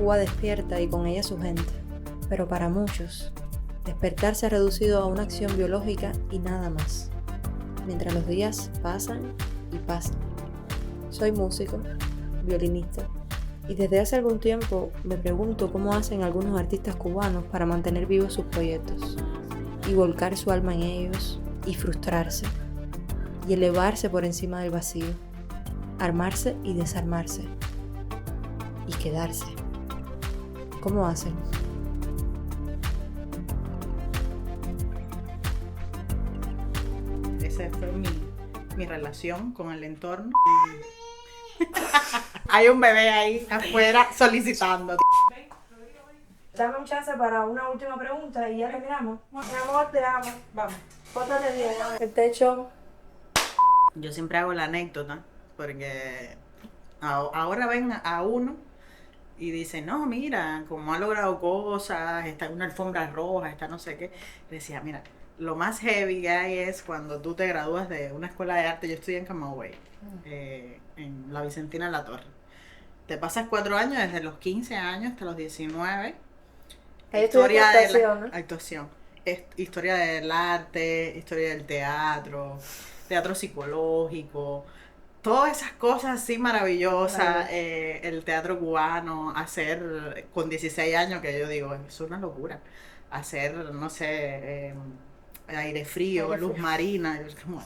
Cuba despierta y con ella su gente. Pero para muchos, despertar se ha reducido a una acción biológica y nada más. Mientras los días pasan y pasan. Soy músico, violinista, y desde hace algún tiempo me pregunto cómo hacen algunos artistas cubanos para mantener vivos sus proyectos y volcar su alma en ellos y frustrarse y elevarse por encima del vacío, armarse y desarmarse y quedarse. ¿Cómo hacen? Esa fue mi relación con el entorno. Hay un bebé ahí afuera solicitando. Dame un chance para una última pregunta y ya terminamos. Mi amor, te amo. Vamos. Pórtate bien. El techo. Yo siempre hago la anécdota porque ahora ven a uno y dicen, no, mira, como ha logrado cosas, está en una alfombra roja, está no sé qué. Y decía, mira, lo más heavy que hay es cuando tú te gradúas de una escuela de arte. Yo estudié en Camagüey, en la Vicentina de la Torre. Te pasas 4 años, desde los 15 años hasta los 19. Ahí Historia de actuación, la ¿no? actuación. Historia del arte, historia del teatro, teatro psicológico, todas esas cosas así maravillosas, el teatro cubano, hacer con 16 años, que yo digo, es una locura, hacer, no sé, aire frío, luz marina, es como,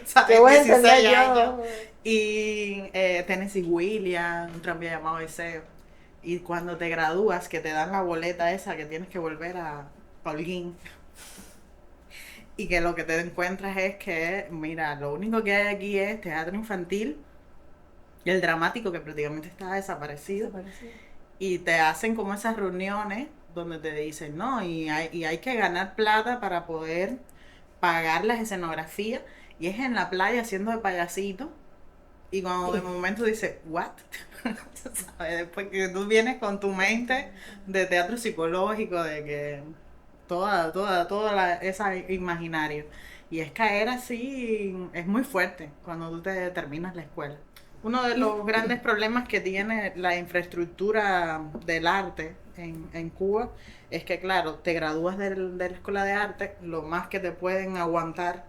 ¿sabes? Qué voy a entender 16 yo. años. Y Tennessee Williams, un tranvía llamado Deseo. Y cuando te gradúas, que te dan la boleta esa, que tienes que volver a Holguín, y que lo que te encuentras es que, mira, lo único que hay aquí es teatro infantil y el dramático, que prácticamente está desaparecido. Y te hacen como esas reuniones donde te dicen, no, y hay que ganar plata para poder pagar las escenografías, y es en la playa haciendo de payasito. Y cuando de momento dices, ¿what? ¿Sabes? Después que tú vienes con tu mente de teatro psicológico, de que toda esa imaginario. Y es caer así, es muy fuerte cuando tú te terminas la escuela. Uno de los grandes problemas que tiene la infraestructura del arte en Cuba es que, claro, te gradúas de la escuela de arte, lo más que te pueden aguantar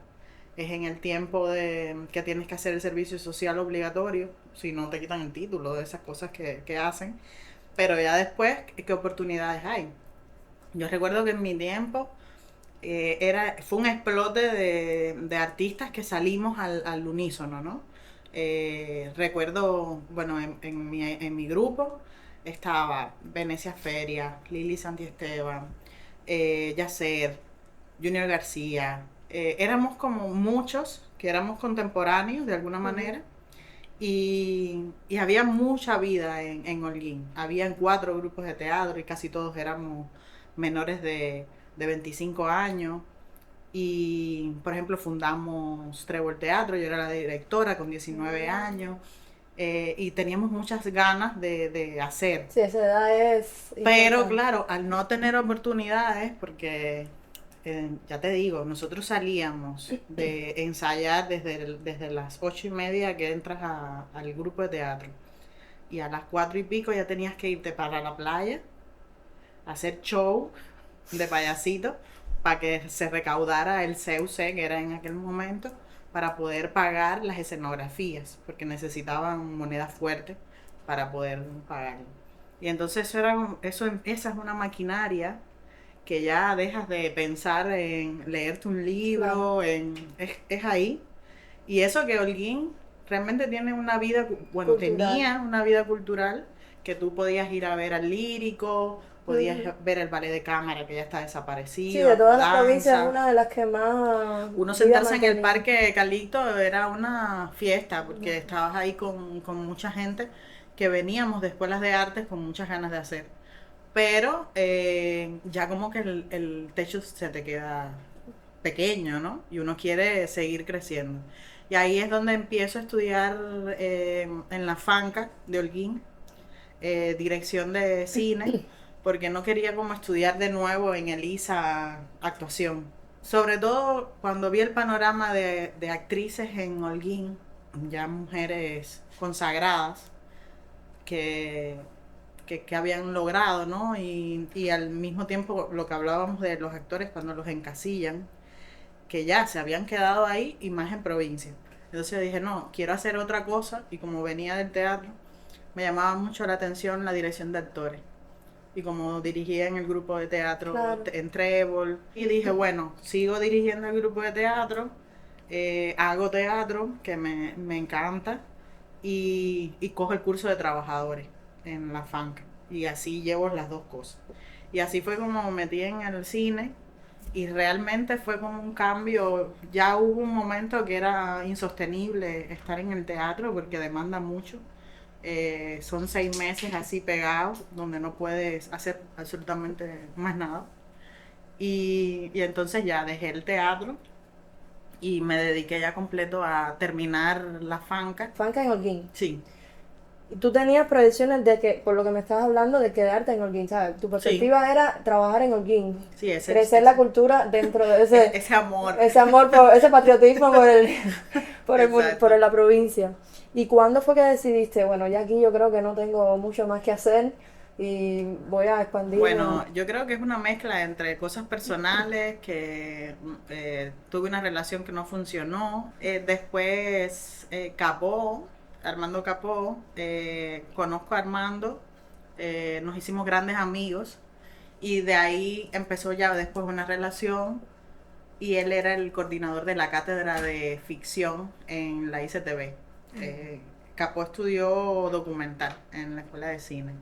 es en el tiempo que tienes que hacer el servicio social obligatorio, si no te quitan el título, de esas cosas que hacen. Pero ya después, ¿qué oportunidades hay? Yo recuerdo que en mi tiempo fue un explote de artistas que salimos al unísono, ¿no? Recuerdo, bueno, en mi grupo estaba Venecia Feria, Lili Santiesteban, Yacer, Junior García. Éramos como muchos que éramos contemporáneos de alguna manera. Y había mucha vida en Holguín. Habían 4 grupos de teatro y casi todos éramos menores de 25 años. Y, por ejemplo, fundamos Trébol Teatro, yo era la directora con 19 años. Y teníamos muchas ganas de hacer. Sí, esa edad es Pero importante. claro, al no tener oportunidades, porque ya te digo, nosotros salíamos de ensayar desde las 8:30 que entras al grupo de teatro, y a las 4 y pico ya tenías que irte para la playa a hacer show de payasito para que se recaudara el CUC, que era en aquel momento, para poder pagar las escenografías, porque necesitaban moneda fuerte para poder pagarlo. Y entonces esa es una maquinaria que ya dejas de pensar en leerte un libro, Claro. es ahí. Y eso que Holguín realmente tiene una vida, bueno, Cultural. tenía una vida cultural, que tú podías ir a ver al Lírico, podías ver el ballet de cámara, que ya está Sí, desaparecido, de todas las provincias es danza. una de las que más Uno vida sentarse en el mantenida. parque Calixto era una fiesta, porque estabas ahí con mucha gente que veníamos de escuelas de artes con muchas ganas de hacer. Pero ya como que el techo se te queda pequeño, ¿no? Y uno quiere seguir creciendo. Y ahí es donde empiezo a estudiar en la FANCA de Holguín, dirección de cine, porque no quería como estudiar de nuevo en el ISA actuación. Sobre todo cuando vi el panorama de actrices en Holguín, ya mujeres consagradas, que que habían logrado, ¿no? Y al mismo tiempo lo que hablábamos de los actores cuando los encasillan, que ya se habían quedado ahí y más en provincia. Entonces yo dije, no, quiero hacer otra cosa, y como venía del teatro, me llamaba mucho la atención la dirección de actores. Y como dirigía en el grupo de teatro Claro. en Trébol, y dije, bueno, sigo dirigiendo el grupo de teatro, hago teatro, que me encanta, y cojo el curso de trabajadores en la FANCA. Y así llevo las dos cosas. Y así fue como me metí en el cine, y realmente fue como un cambio. Ya hubo un momento que era insostenible estar en el teatro porque demanda mucho. Son 6 meses así pegados donde no puedes hacer absolutamente más nada. Y entonces ya dejé el teatro y me dediqué ya completo a terminar la FANCA. Fanca en Holguín. Sí, Y tú tenías proyecciones de que, por lo que me estabas hablando, de quedarte en Holguín, ¿sabes? Tu perspectiva era trabajar en Holguín. sí, Crecer la cultura dentro de ese amor. ese amor, ese patriotismo Exacto. por la provincia. ¿Y cuándo fue que decidiste, bueno, ya aquí yo creo que no tengo mucho más que hacer y voy a expandir? Bueno, yo creo que es una mezcla entre cosas personales, que tuve una relación que no funcionó. Después, Armando Capó, conozco a Armando, nos hicimos grandes amigos, y de ahí empezó ya después una relación, y él era el coordinador de la cátedra de ficción en la ICTV. Capó estudió documental en la escuela de cine.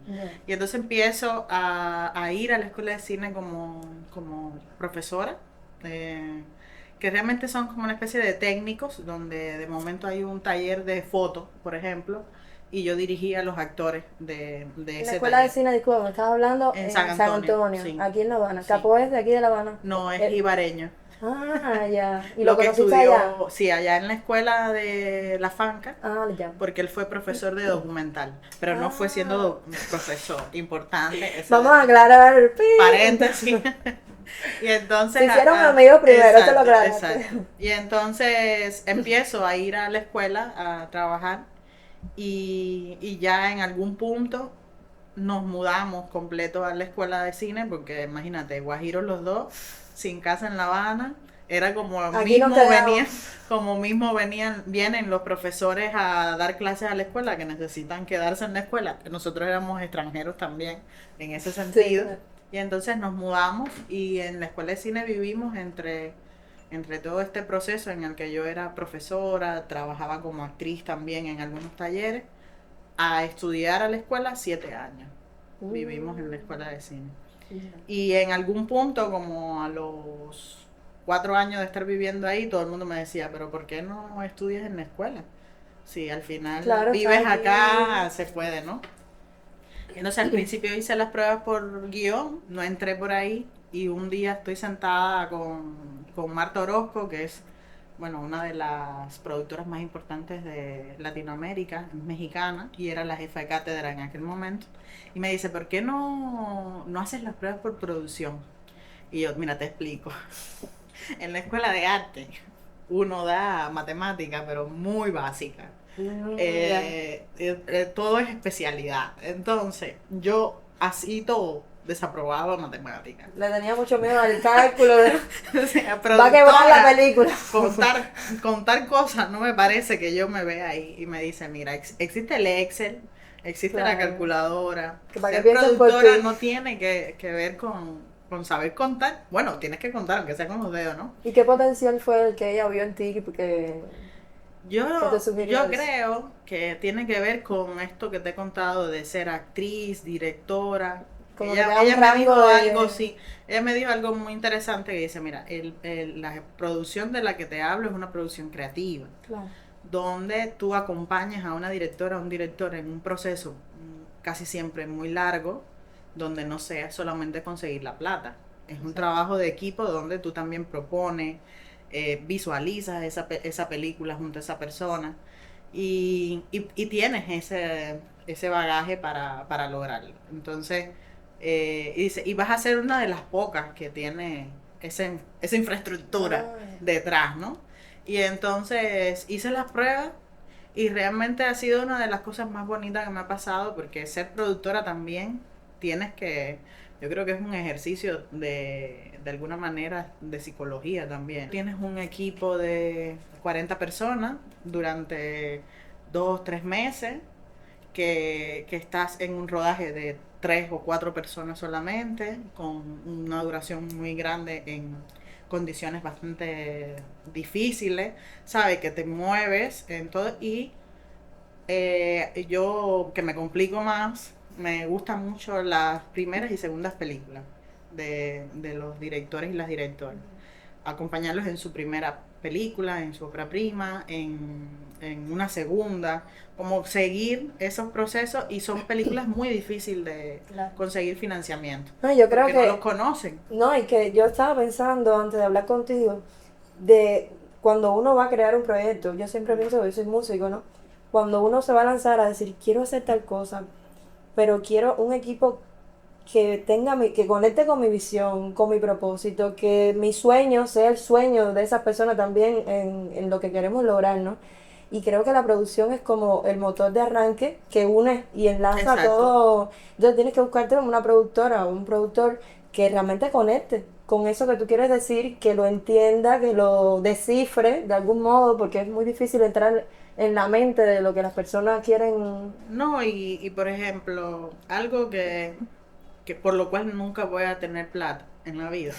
Y entonces empiezo a ir a la escuela de cine como profesora, que realmente son como una especie de técnicos, donde de momento hay un taller de foto, por ejemplo, y yo dirigía a los actores de En la ese escuela de taller. cine, disculpa, me estabas hablando En en San San Antonio, Antonio, sí. aquí en La Habana. Sí. Capó es de aquí de La Habana. No, es ibareño. Ah, ya. ¿Y lo que conociste estudió, allá? sí, allá en la escuela de la FANCA, Ah, ya. porque él fue profesor de documental, pero no fue siendo profesor importante. Ese Vamos a aclarar. paréntesis. Y entonces Se hicieron amigos primero, te lo exacto, aclaraste. exacto. Y entonces empiezo a ir a la escuela a trabajar, y ya en algún punto nos mudamos completo a la escuela de cine, porque imagínate, guajiros los dos, sin casa en La Habana. Era como Aquí no mismo quedamos. vienen los profesores a dar clases a la escuela, que necesitan quedarse en la escuela, que nosotros éramos extranjeros también en ese sentido. claro. Y entonces nos mudamos, y en la escuela de cine vivimos entre todo este proceso en el que yo era profesora, trabajaba como actriz también en algunos talleres, a estudiar a la escuela 7 años. Vivimos en la escuela de cine. Y en algún punto, como a los 4 años de estar viviendo ahí, todo el mundo me decía, pero ¿por qué no estudias en la escuela? Si al final Claro, vives está aquí. acá, se puede, ¿no? Entonces al principio hice las pruebas por guión, no entré por ahí, y un día estoy sentada con Marta Orozco, que es, bueno, una de las productoras más importantes de Latinoamérica, mexicana, y era la jefa de cátedra en aquel momento, y me dice, ¿por qué no haces las pruebas por producción? Y yo, mira, te explico. En la escuela de arte uno da matemática, pero muy básica. Todo es especialidad. Entonces, yo así todo desaprobaba matemáticas. Le tenía mucho miedo al cálculo. O sea, Va a quebrar la productora, película. contar cosas no me parece que yo me vea ahí. Y me dice, mira, existe el Excel, existe la Claro. calculadora. Que para Ser que piensen por productora ti. no tiene que ver con saber contar. Bueno, tienes que contar, aunque sea con los dedos, ¿no? ¿Y qué potencial fue el que ella vio en ti? Porque ¿qué Yo, te sugirió yo eso? creo que tiene que ver con esto que te he contado de ser actriz, directora. Como que te da un Ella me dijo rango de- algo, sí, ella me dijo algo muy interesante, que dice, mira, la producción de la que te hablo es una producción creativa, Claro. donde tú acompañas a una directora o un director en un proceso casi siempre muy largo, donde no sea solamente conseguir la plata. Es un trabajo de equipo donde tú también propones, visualizas esa película junto a esa persona, y tienes ese bagaje para lograrlo. Entonces, y dice, y vas a ser una de las pocas que tiene esa infraestructura Ah. detrás, ¿no? Y entonces hice las pruebas, Y realmente ha sido una de las cosas más bonitas que me ha pasado, porque ser productora también tienes que, yo creo que es un ejercicio de alguna manera de psicología también. Tienes un equipo de 40 personas durante 2, 3 meses, que estás en un rodaje de 3 o 4 personas solamente, con una duración muy grande en condiciones bastante difíciles, ¿sabes? Que te mueves en todo. Y yo, que me complico más, me gustan mucho las primeras y segundas películas de los directores y las directoras. Acompañarlos en su primera película, en su ópera prima, en una segunda, como seguir esos procesos, y son películas muy difíciles de Claro. conseguir financiamiento. No, yo creo porque no que los conocen. no, y que yo estaba pensando antes de hablar contigo de cuando uno va a crear un proyecto, yo siempre pienso, yo soy músico, ¿no? Cuando uno se va a lanzar a decir, quiero hacer tal cosa, pero quiero un equipo que que conecte con mi visión, con mi propósito, que mi sueño sea el sueño de esas personas también en lo que queremos lograr, ¿no? Y creo que la producción es como el motor de arranque que une y enlaza Exacto. todo. Entonces tienes que buscarte una productora o un productor que realmente conecte con eso que tú quieres decir, que lo entienda, que lo descifre de algún modo, porque es muy difícil entrar en la mente de lo que las personas quieren. No, y por ejemplo, algo que por lo cual nunca voy a tener plata en la vida,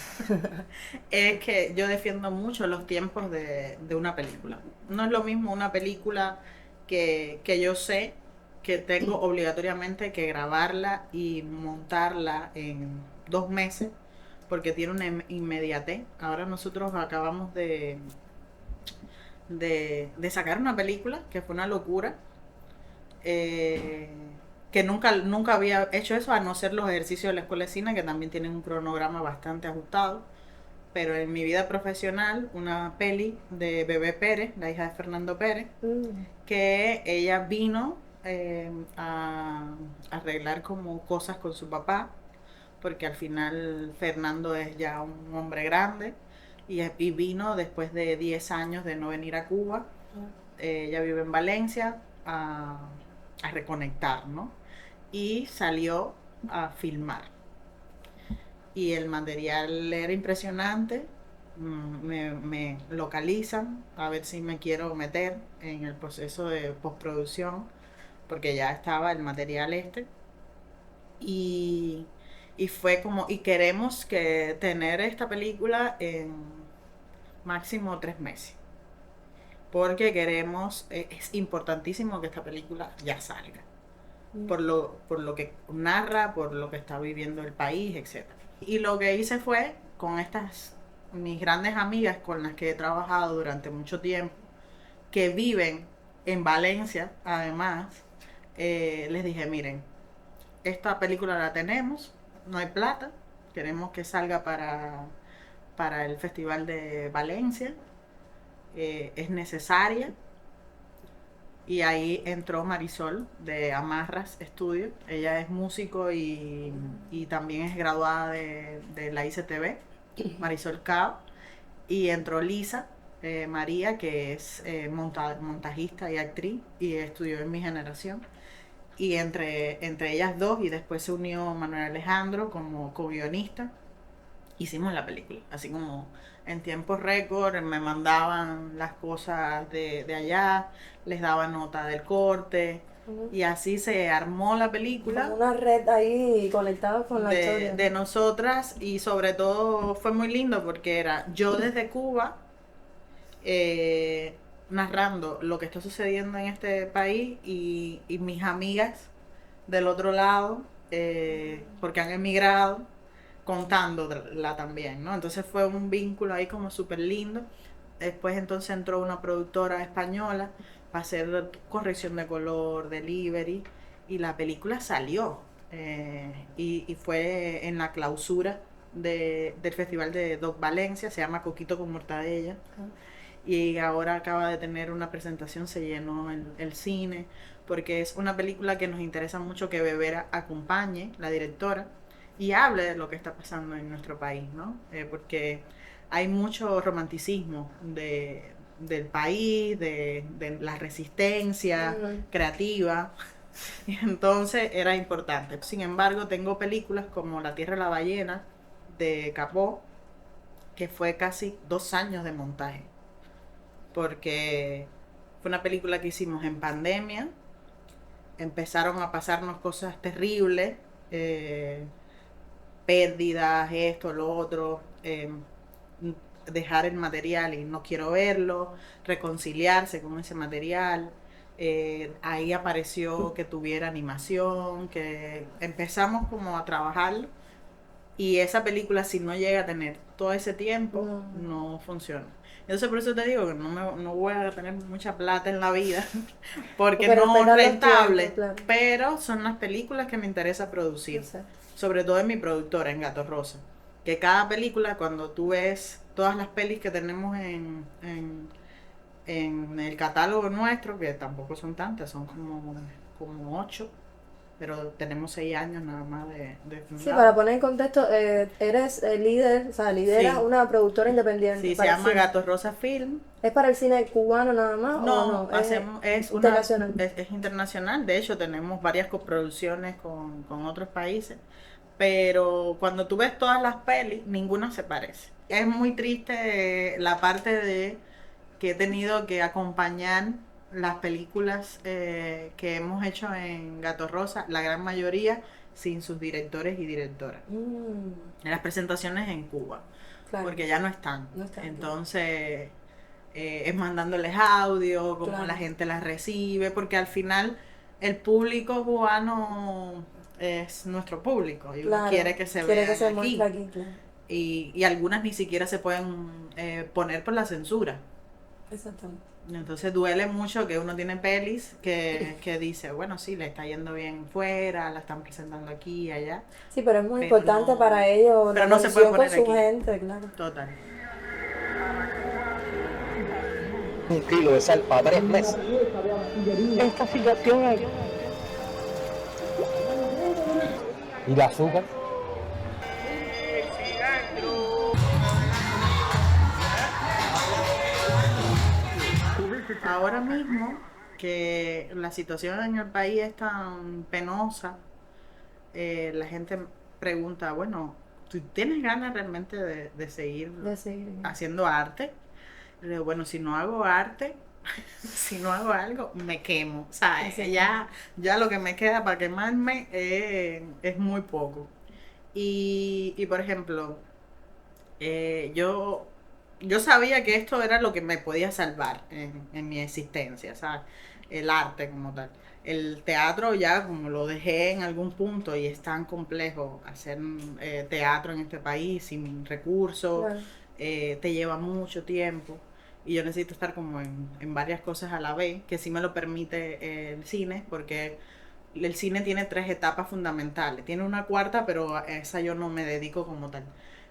es que yo defiendo mucho los tiempos de una película. No es lo mismo una película que yo sé que tengo obligatoriamente que grabarla y montarla en 2 meses, porque tiene una inmediatez. Ahora nosotros acabamos de sacar una película que fue una locura, eh, que nunca había hecho eso, a no ser los ejercicios de la escuela de cine, que también tienen un cronograma bastante ajustado. Pero en mi vida profesional, una peli de Bebé Pérez, la hija de Fernando Pérez, que ella vino a arreglar como cosas con su papá, porque al final Fernando es ya un hombre grande, y vino después de 10 años de no venir a Cuba. Ella vive en Valencia, a reconectar, ¿no? Y salió a filmar. Y el material era impresionante. Me localizan a ver si me quiero meter en el proceso de postproducción, porque ya estaba el material y, y fue como, y queremos que tener esta película en máximo 3 meses, porque queremos, es importantísimo que esta película ya salga, por lo que narra, por lo que está viviendo el país, etc. Y lo que hice fue, con mis grandes amigas con las que he trabajado durante mucho tiempo, que viven en Valencia, además, les dije, miren, esta película la tenemos, no hay plata, queremos que salga para el Festival de Valencia, es necesaria. Y ahí entró Marisol de Amarras Estudio. Ella es músico y también es graduada de la ICTV, Marisol Cao. Y entró Lisa María, que es montajista y actriz, y estudió en mi generación. Y entre ellas dos, y después se unió Manuel Alejandro como co-guionista, hicimos la película. Así como en tiempo récord, me mandaban las cosas de allá, les daba nota del corte, y así se armó la película. Como una red ahí conectada con la historia. De nosotras, y sobre todo fue muy lindo porque era yo desde Cuba, narrando lo que está sucediendo en este país, y mis amigas del otro lado, porque han emigrado, contándola también, ¿no? Entonces fue un vínculo ahí como súper lindo. Después entonces entró una productora española para hacer corrección de color, delivery, y la película salió. Y fue en la clausura del Festival de Doc Valencia, se llama Coquito con Mortadella. Y ahora acaba de tener una presentación, se llenó el cine, porque es una película que nos interesa mucho que Bebera acompañe, la directora, y hable de lo que está pasando en nuestro país, ¿no? Porque hay mucho romanticismo del país, de la resistencia creativa. Y entonces era importante. Sin embargo, tengo películas como La Tierra de la Ballena de Capó, que fue casi 2 años de montaje, porque fue una película que hicimos en pandemia. Empezaron a pasarnos cosas terribles, eh, pérdidas, esto, lo otro, dejar el material y no quiero verlo, reconciliarse con ese material. Ahí apareció que tuviera animación, que empezamos como a trabajarlo, y esa película, si no llega a tener todo ese tiempo, no funciona. Entonces por eso te digo que no voy a tener mucha plata en la vida, porque Pero no es respetar los rentable, tiempos, claro. pero son las películas que me interesa producir, Exacto. sobre todo en mi productora, en Gato Rosa, que cada película, cuando tú ves todas las pelis que tenemos en el catálogo nuestro, que tampoco son tantas, son como 8, pero tenemos 6 años nada más de Sí, fundado. para poner en contexto, eres líder, o sea, lideras Sí. una productora independiente. Sí, se para el llama cine. Gato Rosa Film. ¿Es para el cine cubano nada más o No, no? hacemos, Es internacional. es internacional. De hecho, tenemos varias coproducciones con otros países. Pero cuando tú ves todas las pelis, ninguna se parece. Es muy triste la parte de que he tenido que acompañar las películas que hemos hecho en Gato Rosa, la gran mayoría sin sus directores y directoras. En las presentaciones en Cuba, Claro. porque ya no están. No están. Entonces, es mandándoles audio, cómo Claro. la gente las recibe, porque al final el público cubano es nuestro público y uno Claro. quiere que se Quiere vean que se aquí. muestre aquí, claro. Y algunas ni siquiera se pueden poner por la censura. Exactamente. Entonces duele mucho que uno tiene pelis que dice, bueno, sí, le está yendo bien fuera, la están presentando aquí y allá. Sí, pero es muy Pero importante no- para ellos pero la no se puede conexión con poner su aquí. gente, claro. Total. 1 kilo de sal para 3 meses. Esta situación hay. ¿Y el azúcar? Ahora mismo que la situación en el país es tan penosa, la gente pregunta, bueno, ¿tú tienes ganas realmente de seguir De seguir. haciendo arte? Y le digo, bueno, si no hago arte, si no hago algo, me quemo. O sea, Exacto. ya lo que me queda para quemarme es muy poco. Y por ejemplo, yo sabía que esto era lo que me podía salvar en mi existencia, ¿sabes? El arte como tal. El teatro ya como lo dejé en algún punto y es tan complejo hacer teatro en este país sin recursos, Claro. te lleva mucho tiempo y yo necesito estar como en varias cosas a la vez, que sí me lo permite el cine, porque el cine tiene 3 etapas fundamentales. Tiene una cuarta, pero a esa yo no me dedico como tal.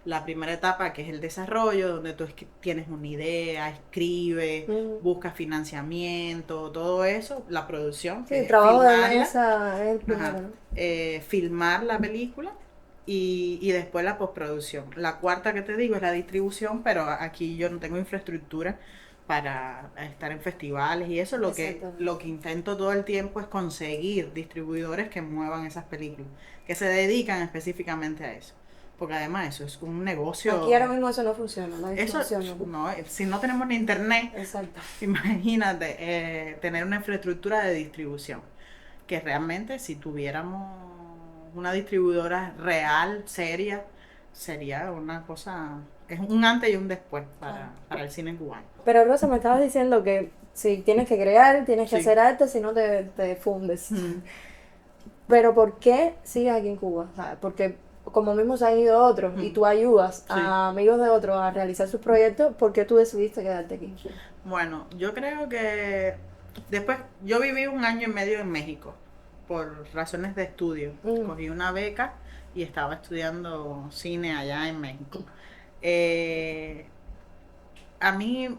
La primera etapa, que es el desarrollo, donde tú tienes una idea, escribes, buscas financiamiento, todo eso, la producción, Sí, que el es trabajo de filmarla, mesa es el primero, ajá, ¿no? filmar la película y después la postproducción. La cuarta que te digo es la distribución, pero aquí yo no tengo infraestructura para estar en festivales y eso. Exactamente. Lo que intento todo el tiempo es conseguir distribuidores que muevan esas películas, que se dedican específicamente a eso. Porque además eso es un negocio. Aquí ahora mismo eso no funciona, la Eso, distribución no. no, si no tenemos ni internet, Exacto. imagínate tener una infraestructura de distribución. Que realmente si tuviéramos una distribuidora real, seria, sería una cosa, es un antes y un después para el cine cubano. Pero Rosa, me estabas diciendo que si tienes que crear, tienes que Sí. hacer arte, si no te fundes. Mm. Pero ¿por qué sigues aquí en Cuba? O sea, porque como mismo se han ido otros y tú ayudas a amigos de otros a realizar sus proyectos, ¿por qué tú decidiste quedarte aquí? Bueno, yo creo que después, yo viví 1 año y medio en México por razones de estudio. Cogí una beca y estaba estudiando cine allá en México. A mí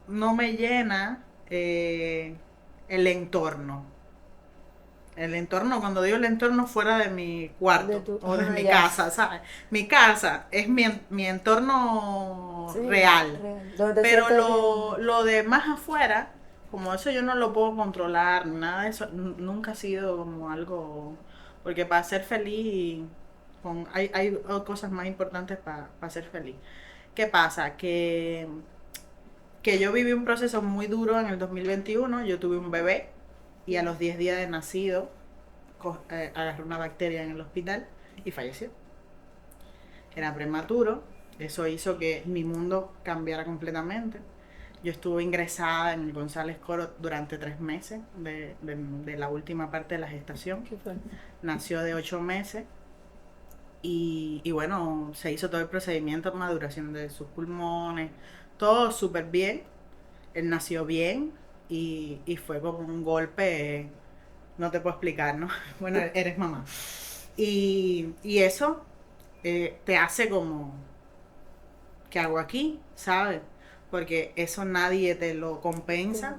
no me llena el entorno. El entorno, cuando digo el entorno, fuera de mi cuarto De tu- o de ah, mi ya. casa, ¿sabes? Mi casa es mi entorno Sí, real. donde te Pero sientes lo de más afuera, como eso yo no lo puedo controlar, nada de eso, nunca ha sido como algo, porque para ser feliz, hay cosas más importantes para ser feliz. ¿Qué pasa? Que yo viví un proceso muy duro en el 2021, yo tuve un bebé y a los 10 días de nacido agarró una bacteria en el hospital y falleció. Era prematuro, eso hizo que mi mundo cambiara completamente. Yo estuve ingresada en el González Coro durante 3 meses de la última parte de la gestación. ¿Qué fue? Nació de 8 meses y bueno, se hizo todo el procedimiento de maduración de sus pulmones, todo súper bien. Él nació bien y fue como un golpe, no te puedo explicar, ¿no? Bueno, eres mamá. Y eso te hace como, ¿qué hago aquí? ¿Sabes? Porque eso nadie te lo compensa.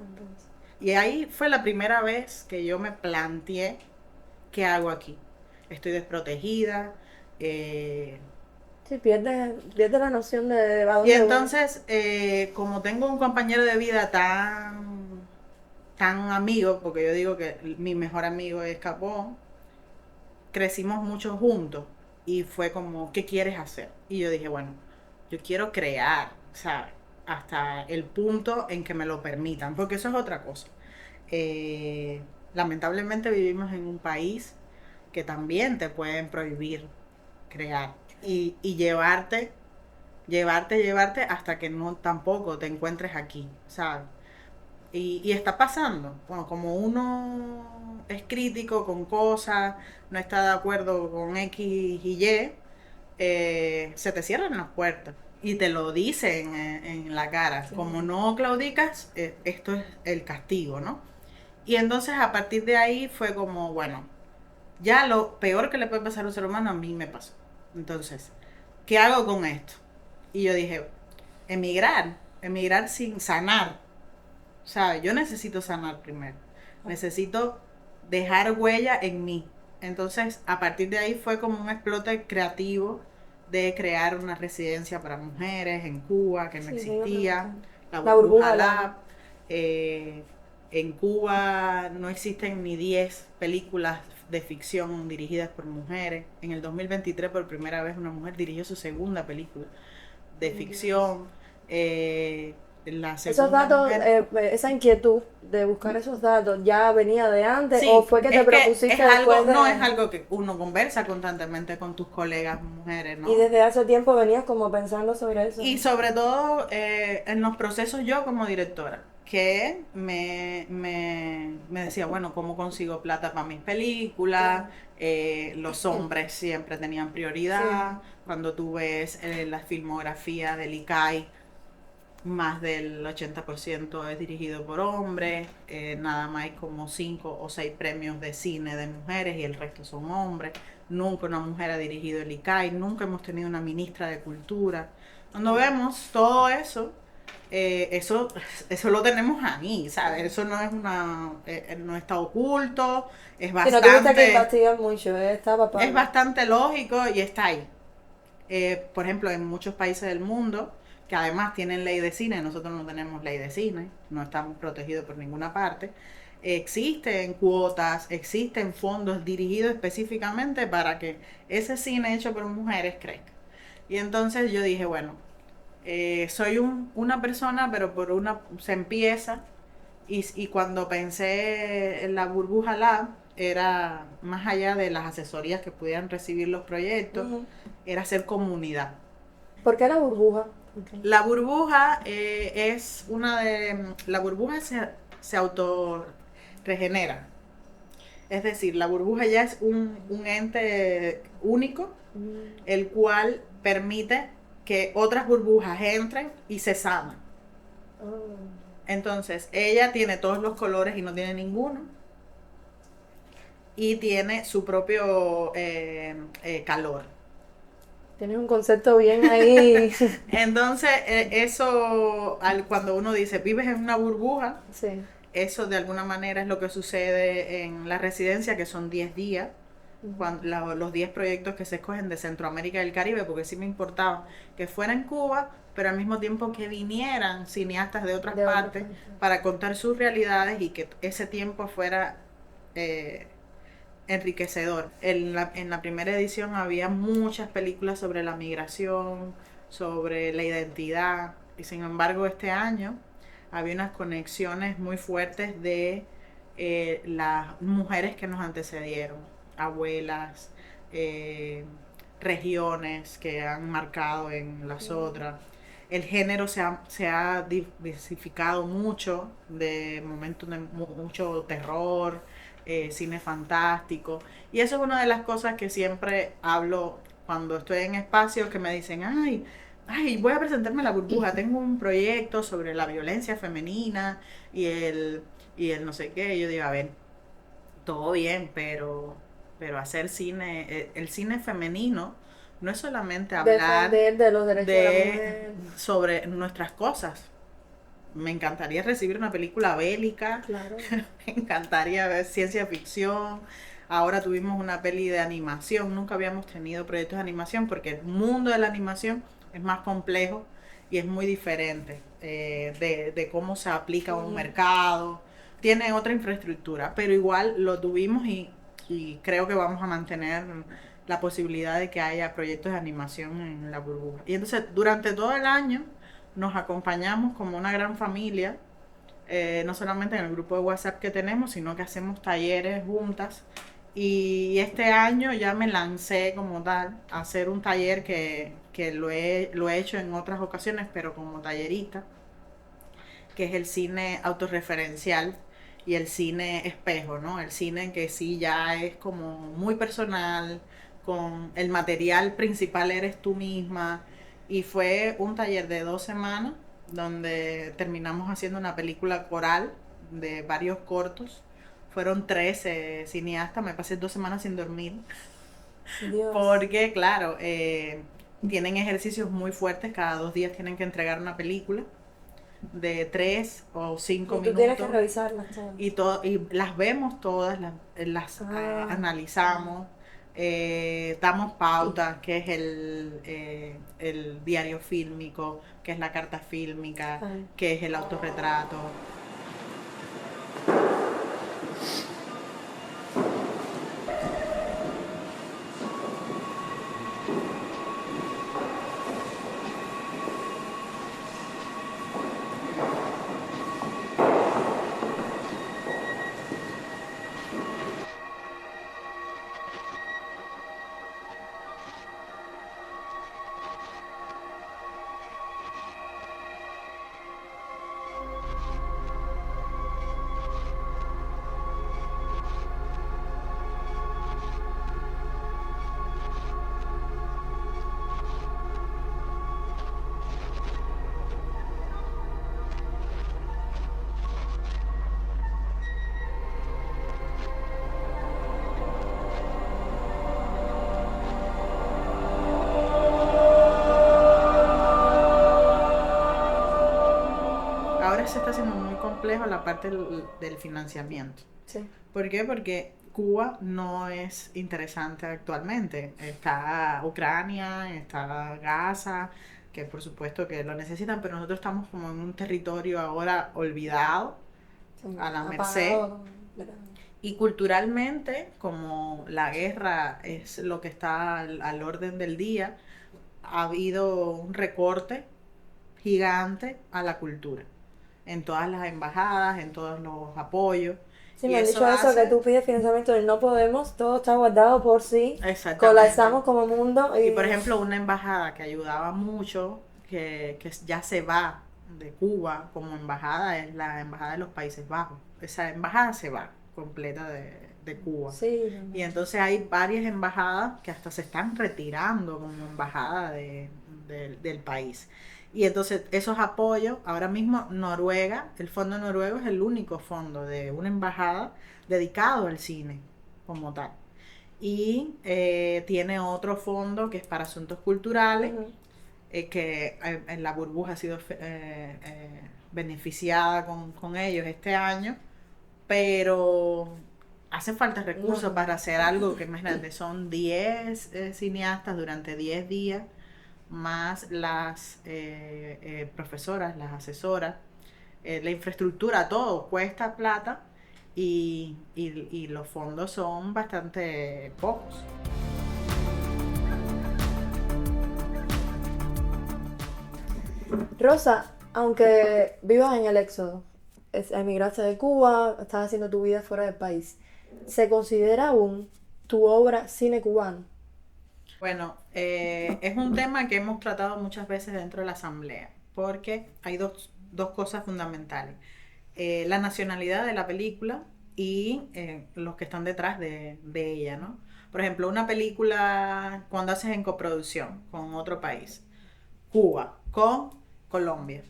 Y ahí fue la primera vez que yo me planteé, ¿qué hago aquí? Estoy desprotegida. Sí, pierde la noción de a Y dónde voy. entonces, como tengo un compañero de vida tan amigo, porque yo digo que mi mejor amigo es Capón, crecimos mucho juntos y fue como, ¿qué quieres hacer? Y yo dije, bueno, yo quiero crear, ¿sabes? Hasta el punto en que me lo permitan, porque eso es otra cosa. Lamentablemente vivimos en un país que también te pueden prohibir crear y llevarte hasta que no tampoco te encuentres aquí, ¿sabes? Y está pasando. Bueno, como uno es crítico con cosas, no está de acuerdo con X y Y, se te cierran las puertas y te lo dicen en la cara. Sí. Como no claudicas, esto es el castigo, ¿no? Y entonces a partir de ahí fue como, bueno, ya lo peor que le puede pasar a un ser humano a mí me pasó. Entonces, ¿qué hago con esto? Y yo dije, emigrar sin sanar. ¿Sabes? Yo necesito sanar primero. Necesito dejar huella en mí. Entonces, a partir de ahí fue como un explote creativo de crear una residencia para mujeres en Cuba, que no Sí, existía, la La Burbuja Burbuja Lab. Lab. En Cuba no existen ni 10 películas de ficción dirigidas por mujeres. En el 2023 por primera vez una mujer dirigió su segunda película de ficción. La Esos segunda datos, mujer. esa inquietud de buscar esos datos, ¿ya venía de antes Sí, o fue que te es propusiste es algo, después de...? no es algo que uno conversa constantemente con tus colegas mujeres, ¿no? Y desde hace tiempo venías como pensando sobre eso. Y sobre todo en los procesos yo como directora, que me decía, bueno, ¿cómo consigo plata para mis películas? Los hombres siempre tenían prioridad. Sí. Cuando tú ves la filmografía del ICAI, más del 80% es dirigido por hombres, nada más hay como 5 o 6 premios de cine de mujeres y el resto son hombres. Nunca una mujer ha dirigido el ICAI, nunca hemos tenido una ministra de cultura. Cuando vemos todo eso, eso lo tenemos ahí, ¿sabes? Eso no es no está oculto, es Si no tuviste que bastante, investigar mucho, estaba para... es bastante lógico y está ahí. Por ejemplo, en muchos países del mundo, que además tienen ley de cine, nosotros no tenemos ley de cine, no estamos protegidos por ninguna parte, existen cuotas, existen fondos dirigidos específicamente para que ese cine hecho por mujeres crezca. Y entonces yo dije, bueno, soy una persona, pero se empieza. Y cuando pensé en la Burbuja Lab, era más allá de las asesorías que pudieran recibir los proyectos, Ujú. era hacer comunidad. ¿Por qué la burbuja? La burbuja es la burbuja se auto regenera. Es decir, la burbuja ya es un ente único, el cual permite que otras burbujas entren y se sanan. Oh. Entonces, ella tiene todos los colores y no tiene ninguno. Y tiene su propio calor. Tienes un concepto bien ahí. Entonces, eso, cuando uno dice, vives en una burbuja, Sí. eso de alguna manera es lo que sucede en la residencia, que son 10 días, los 10 proyectos que se escogen de Centroamérica y el Caribe, porque sí me importaba que fuera en Cuba, pero al mismo tiempo que vinieran cineastas de otras partes para contar sus realidades y que ese tiempo fuera enriquecedor. En la primera edición había muchas películas sobre la migración, sobre la identidad, y sin embargo este año había unas conexiones muy fuertes de las mujeres que nos antecedieron, abuelas, regiones que han marcado en las otras. El género se ha diversificado mucho, de momentos de mucho terror, cine fantástico. Y eso es una de las cosas que siempre hablo cuando estoy en espacios que me dicen, ay, voy a presentarme La Burbuja, tengo un proyecto sobre la violencia femenina y el no sé qué. Y yo digo, a ver, todo bien, pero hacer cine, el cine femenino no es solamente hablar Defender de los derechos de la mujer. sobre nuestras cosas. Me encantaría recibir una película bélica, Claro. me encantaría ver ciencia ficción. Ahora tuvimos una peli de animación, nunca habíamos tenido proyectos de animación porque el mundo de la animación es más complejo y es muy diferente de cómo se aplica a un mercado. Tiene otra infraestructura, pero igual lo tuvimos y creo que vamos a mantener la posibilidad de que haya proyectos de animación en La Burbuja. Y entonces durante todo el año nos acompañamos como una gran familia, no solamente en el grupo de WhatsApp que tenemos, sino que hacemos talleres juntas. Y este año ya me lancé como tal a hacer un taller que lo he hecho en otras ocasiones, pero como tallerista, que es el cine autorreferencial y el cine espejo, ¿no? El cine que sí ya es como muy personal, con el material principal eres tú misma. Y fue un taller de 2 semanas donde terminamos haciendo una película coral de varios cortos. Fueron 13 cineastas, me pasé 2 semanas sin dormir. Dios. Porque, claro, tienen ejercicios muy fuertes, cada 2 días tienen que entregar una película de 3 o 5 Y tú minutos. tienes que revisarlas todas. Y las vemos todas, las analizamos, damos pautas, que es el diario fílmico, que es la carta fílmica, que es el autorretrato. Ahora se está haciendo muy complejo la parte del financiamiento. Sí. ¿Por qué? Porque Cuba no es interesante actualmente. Está Ucrania, está Gaza, que por supuesto que lo necesitan, pero nosotros estamos como en un territorio ahora olvidado, a la merced. Y culturalmente, como la guerra es lo que está al orden del día, ha habido un recorte gigante a la cultura, en todas las embajadas, en todos los apoyos. Sí, Y me han dicho eso, hace- que tú pides financiamiento y no podemos, todo está guardado por sí, Exactamente. colapsamos como mundo Y por ejemplo, una embajada que ayudaba mucho, que ya se va de Cuba como embajada, es la embajada de los Países Bajos. Esa embajada se va completa de Cuba. Sí, Y entonces hay varias embajadas que hasta se están retirando como embajada del país. Y entonces esos apoyos, ahora mismo Noruega, el Fondo Noruego es el único fondo de una embajada dedicado al cine como tal. Y tiene otro fondo que es para asuntos culturales, Ujú. que en La Burbuja ha sido beneficiada con ellos este año, pero hace falta recursos para hacer algo que, imagínate, son 10 cineastas durante 10 días, más las profesoras, las asesoras, la infraestructura, todo cuesta plata y los fondos son bastante pocos. Rosa, aunque vivas en el éxodo, emigraste de Cuba, estás haciendo tu vida fuera del país, ¿se considera aún tu obra cine cubano? Bueno, es un tema que hemos tratado muchas veces dentro de la asamblea, porque hay dos cosas fundamentales. La nacionalidad de la película y los que están detrás de ella, ¿no? Por ejemplo, una película cuando haces en coproducción con otro país, Cuba con Colombia.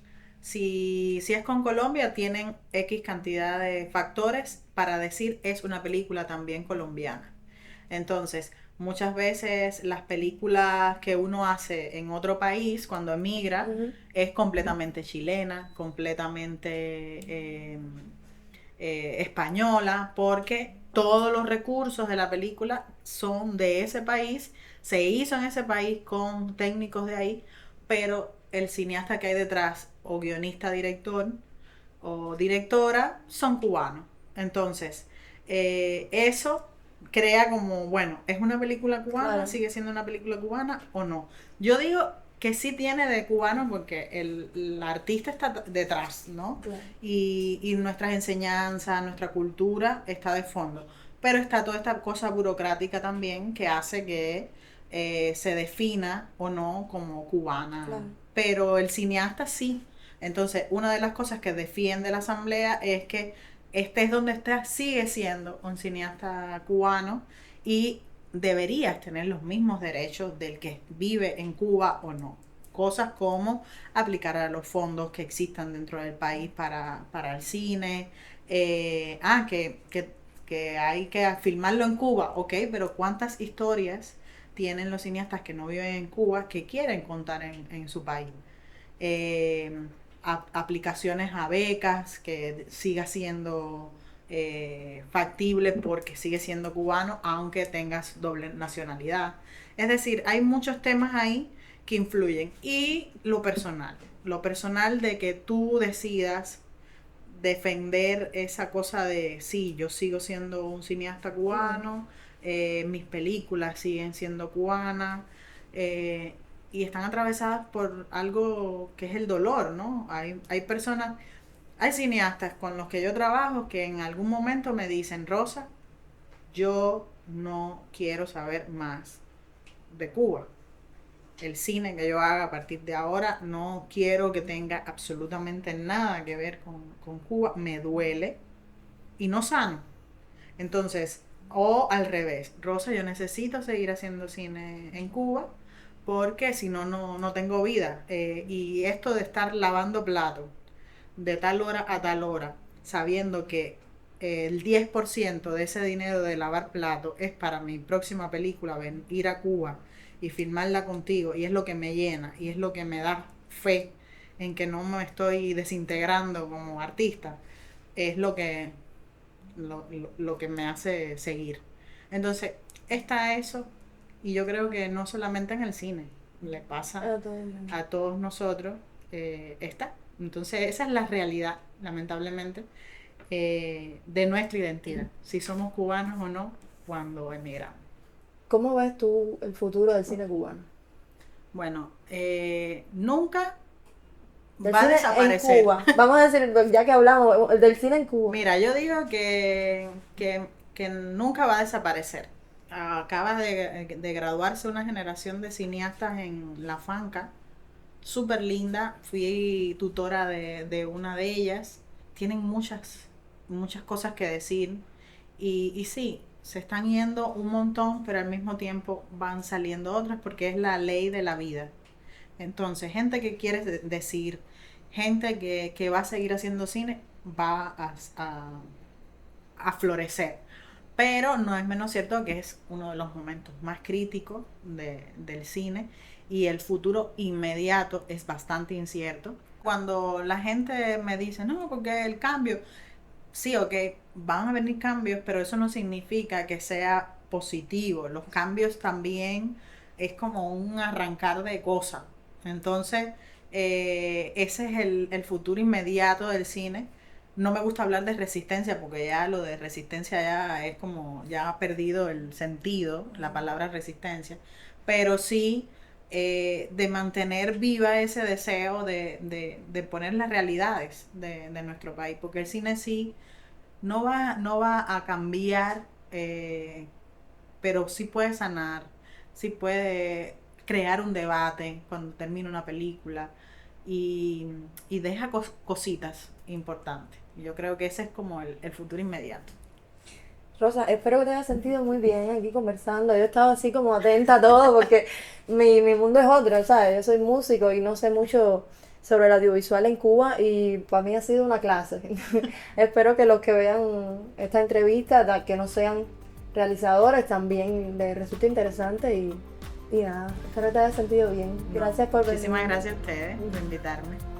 Si es con Colombia, tienen X cantidad de factores para decir es una película también colombiana. Entonces, muchas veces las películas que uno hace en otro país cuando emigra es completamente chilena, completamente española, porque todos los recursos de la película son de ese país, se hizo en ese país con técnicos de ahí, pero el cineasta que hay detrás, o guionista, director o directora, son cubanos. Entonces, eso crea como, bueno, ¿es una película cubana? Claro. ¿Sigue siendo una película cubana o no? Yo digo que sí tiene de cubano porque el artista está detrás, ¿no? Claro. Y nuestras enseñanzas, nuestra cultura está de fondo. Pero está toda esta cosa burocrática también que hace que se defina o no como cubana. Claro. Pero el cineasta sí. Entonces, una de las cosas que defiende la asamblea es que estés donde estés, sigue siendo un cineasta cubano y deberías tener los mismos derechos del que vive en Cuba o no. Cosas como aplicar a los fondos que existan dentro del país para el cine. Que hay que filmarlo en Cuba, ok, pero ¿cuántas historias tienen los cineastas que no viven en Cuba que quieren contar en su país? Aplicaciones a becas, que siga siendo factible porque sigue siendo cubano, aunque tengas doble nacionalidad. Es decir, hay muchos temas ahí que influyen. Y lo personal de que tú decidas defender esa cosa de, sí, yo sigo siendo un cineasta cubano, mis películas siguen siendo cubanas, y están atravesadas por algo que es el dolor, ¿no? Hay personas, hay cineastas con los que yo trabajo que en algún momento me dicen, Rosa, yo no quiero saber más de Cuba. El cine que yo haga a partir de ahora no quiero que tenga absolutamente nada que ver con Cuba. Me duele y no sano. Entonces, o al revés, Rosa, yo necesito seguir haciendo cine en Cuba porque si no, no tengo vida. Y esto de estar lavando platos de tal hora a tal hora, sabiendo que el 10% de ese dinero de lavar platos es para mi próxima película, ir a Cuba y filmarla contigo, y es lo que me llena, y es lo que me da fe en que no me estoy desintegrando como artista, es lo que me hace seguir. Entonces, está eso, y yo creo que no solamente en el cine, le pasa a todos nosotros, está. Entonces, esa es la realidad, lamentablemente, de nuestra identidad, si somos cubanos o no, cuando emigramos. ¿Cómo ves tú el futuro del cine cubano? Bueno, nunca Del va a cine desaparecer. en Cuba. Vamos a decir, ya que hablamos del cine en Cuba. Mira, yo digo que nunca va a desaparecer. Acaba de graduarse una generación de cineastas en La Fanca, súper linda. Fui tutora de una de ellas. Tienen muchas cosas que decir. Y sí, se están yendo un montón, pero al mismo tiempo van saliendo otras porque es la ley de la vida. Entonces, gente que quiere decir, gente que va a seguir haciendo cine, va a florecer. Pero no es menos cierto que es uno de los momentos más críticos del cine y el futuro inmediato es bastante incierto. Cuando la gente me dice, no, porque el cambio, sí, ok, van a venir cambios, pero eso no significa que sea positivo. Los cambios también es como un arrancar de cosas. Entonces, ese es el futuro inmediato del cine. No me gusta hablar de resistencia porque ya lo de resistencia ya es como, ya ha perdido el sentido, la palabra resistencia, pero sí de mantener viva ese deseo de poner las realidades de nuestro país, porque el cine sí no va a cambiar, pero sí puede sanar, sí puede crear un debate cuando termina una película y deja cositas importantes. Yo creo que ese es como el futuro inmediato. Rosa, espero que te hayas sentido muy bien aquí conversando. Yo he estado así como atenta a todo porque mi mundo es otro, ¿sabes? Yo soy músico y no sé mucho sobre el audiovisual en Cuba y para mí ha sido una clase. Espero que los que vean esta entrevista, que no sean realizadores, también les resulte interesante y nada, espero que te hayas sentido bien. Gracias por venir. Muchísimas gracias a ustedes por invitarme.